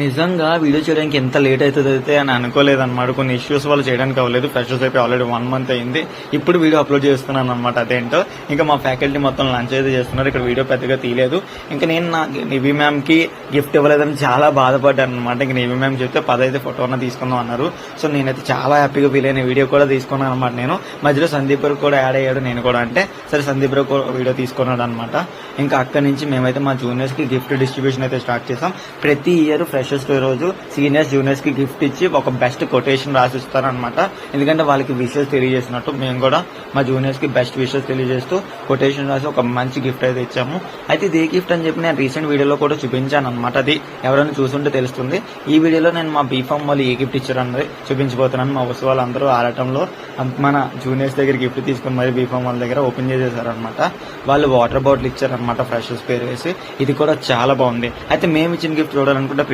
నిజంగా వీడియో చేయడానికి ఎంత లేట్ అవుతుంది అని అనుకోలేదన్నమాట. కొన్ని ఇష్యూస్ వల్ల చేయడానికి అవ్వలేదు. ఫ్రెషర్స్ అయిపోయి ఆల్రెడీ 1 month అయింది. ఇప్పుడు వీడియో అప్లోడ్ చేస్తున్నాను అనమాట. అదేంటో ఇంకా మా ఫ్యాకల్టీ మొత్తం లంచ్ అయితే చేస్తున్నారు. ఇక్కడ వీడియో పెద్దగా తీయలేదు. ఇంకా నేను నా నివీ మ్యామ్ కి గిఫ్ట్ ఇవ్వలేదని చాలా బాధపడ్డాను అనమాట. ఇంకా నివీ మ్యామ్ చెప్తే 10 అయితే ఫోటోన తీసుకుందాం అన్నారు. సో నేనైతే చాలా హ్యాపీగా ఫీల్ అయిన వీడియో కూడా తీసుకున్నాను అనమాట. నేను మధ్యలో సందీప్ కూడా యాడ్ అయ్యాడు. నేను కూడా అంటే సరే సందీప్ వీడియో తీసుకున్నాడు అనమాట. ఇంకా అక్కడి నుంచి మేమైతే మా జూనియర్స్ కి గిఫ్ట్ డిస్ట్రిబ్యూషన్ అయితే స్టార్ట్ చేసాం. ప్రతి ఇయర్ ఫ్రెషర్స్ డే రోజు సీనియర్స్ జూనియర్స్ కి గిఫ్ట్ ఇచ్చి ఒక బెస్ట్ కొటేషన్ రాసిస్తారనమాట. ఎందుకంటే వాళ్ళకి విషెస్ తెలియజేసినట్టు మేము కూడా మా జూనియర్స్ కి బెస్ట్ విషెస్ తెలియజేస్తూ కొటేషన్ రాసి ఒక మంచి గిఫ్ట్ అయితే ఇచ్చాము. అయితే ఇది ఏ గిఫ్ట్ అని చెప్పి నేను రీసెంట్ వీడియోలో కూడా చూపించాను అనమాట. అది ఎవరైనా చూసుంటే తెలుస్తుంది. ఈ వీడియోలో నేను మా బీఫామ్ వాళ్ళు ఏ గిఫ్ట్ ఇచ్చారన్నది చూపించబోతున్నాను. మా వస్తు వాళ్ళందరూ ఆడటంలో మన జూనియర్స్ దగ్గర గిఫ్ట్ తీసుకుని మరి బీఫామ్ వాళ్ళ దగ్గర ఓపెన్ చేసేసారనమాట. వాళ్ళు వాటర్ బాటిల్ ఇచ్చారనమాట ఫ్రెషర్స్ పేరు వేసి. ఇది కూడా చాలా బాగుంది. అయితే మేము ఇచ్చిన గిఫ్ట్ చూడాలనుకుంటే